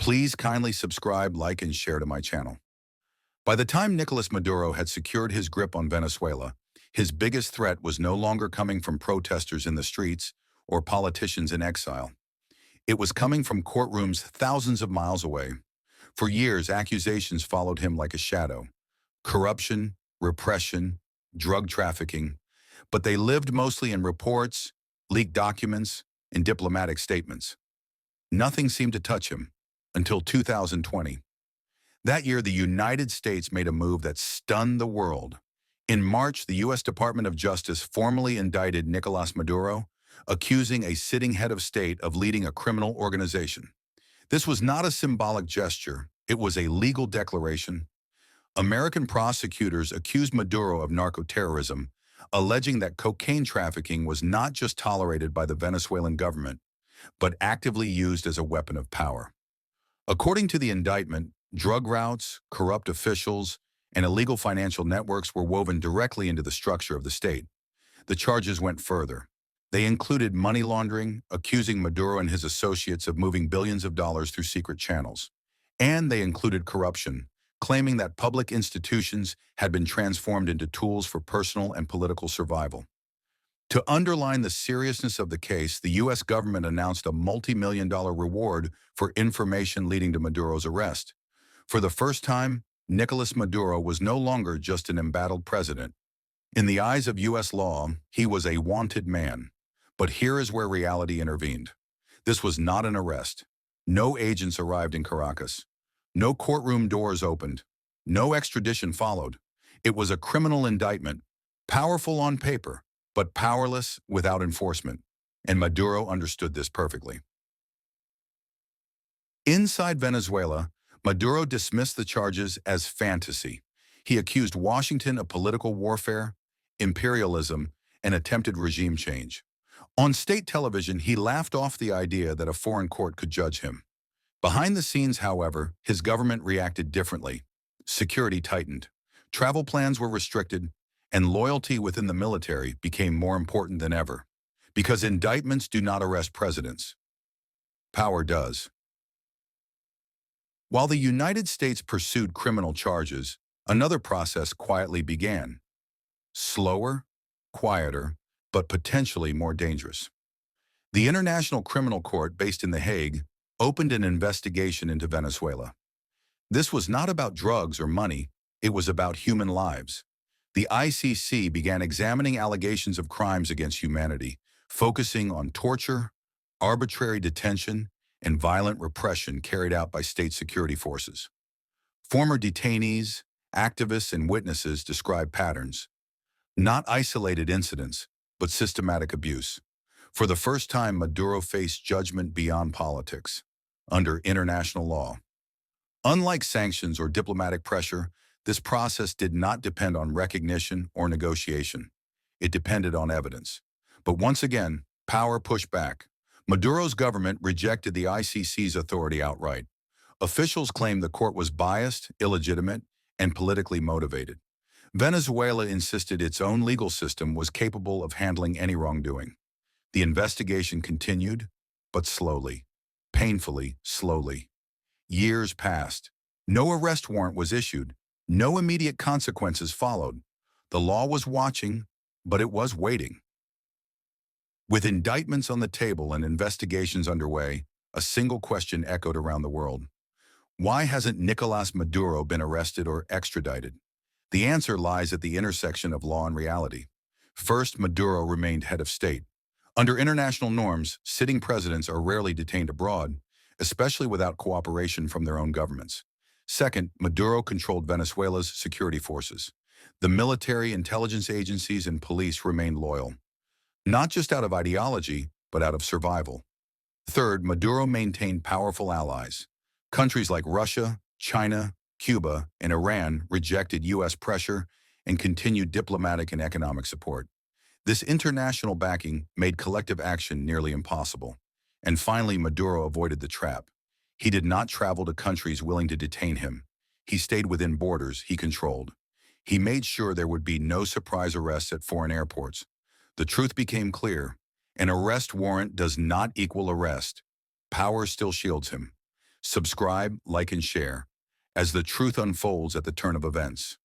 Please kindly subscribe, like, and share to my channel. By the time Nicolas Maduro had secured his grip on Venezuela, his biggest threat was no longer coming from protesters in the streets or politicians in exile. It was coming from courtrooms thousands of miles away. For years, accusations followed him like a shadow. Corruption, repression, drug trafficking. But they lived mostly in reports, leaked documents, and diplomatic statements. Nothing seemed to touch him until 2020. That year, the United States made a move that stunned the world. In March, the U.S. Department of Justice formally indicted Nicolas Maduro, accusing a sitting head of state of leading a criminal organization. This was not a symbolic gesture, it was a legal declaration. American prosecutors accused Maduro of narco-terrorism, alleging that cocaine trafficking was not just tolerated by the Venezuelan government, but actively used as a weapon of power. According to the indictment, drug routes, corrupt officials, and illegal financial networks were woven directly into the structure of the state. The charges went further. They included money laundering, accusing Maduro and his associates of moving billions of dollars through secret channels. And they included corruption, claiming that public institutions had been transformed into tools for personal and political survival. To underline the seriousness of the case, the U.S. government announced a multi-million-dollar reward for information leading to Maduro's arrest. For the first time, Nicolas Maduro was no longer just an embattled president. In the eyes of U.S. law, he was a wanted man. But here is where reality intervened. This was not an arrest. No agents arrived in Caracas. No courtroom doors opened. No extradition followed. It was a criminal indictment, powerful on paper, but powerless without enforcement. And Maduro understood this perfectly. Inside Venezuela, Maduro dismissed the charges as fantasy. He accused Washington of political warfare, imperialism, and attempted regime change. On state television, he laughed off the idea that a foreign court could judge him. Behind the scenes, however, his government reacted differently. Security tightened, travel plans were restricted, and loyalty within the military became more important than ever. Because indictments do not arrest presidents. Power does. While the United States pursued criminal charges, another process quietly began. Slower, quieter, but potentially more dangerous. The International Criminal Court, based in The Hague, opened an investigation into Venezuela. This was not about drugs or money, it was about human lives. The ICC began examining allegations of crimes against humanity, focusing on torture, arbitrary detention, and violent repression carried out by state security forces. Former detainees, activists, and witnesses described patterns, not isolated incidents, but systematic abuse. For the first time, Maduro faced judgment beyond politics, under international law. Unlike sanctions or diplomatic pressure, this process did not depend on recognition or negotiation. It depended on evidence. But once again, power pushed back. Maduro's government rejected the ICC's authority outright. Officials claimed the court was biased, illegitimate, and politically motivated. Venezuela insisted its own legal system was capable of handling any wrongdoing. The investigation continued, but slowly, painfully slowly. Years passed. No arrest warrant was issued. No immediate consequences followed. The law was watching, but it was waiting. With indictments on the table and investigations underway, a single question echoed around the world. Why hasn't Nicolas Maduro been arrested or extradited? The answer lies at the intersection of law and reality. First, Maduro remained head of state. Under international norms, sitting presidents are rarely detained abroad, especially without cooperation from their own governments. Second, Maduro controlled Venezuela's security forces. The military, intelligence agencies, and police remained loyal, not just out of ideology, but out of survival. Third, Maduro maintained powerful allies. Countries like Russia, China, Cuba, and Iran rejected U.S. pressure and continued diplomatic and economic support. This international backing made collective action nearly impossible. And finally, Maduro avoided the trap. He did not travel to countries willing to detain him. He stayed within borders he controlled. He made sure there would be no surprise arrests at foreign airports. The truth became clear. An arrest warrant does not equal arrest. Power still shields him. Subscribe, like, and share as the truth unfolds at the turn of events.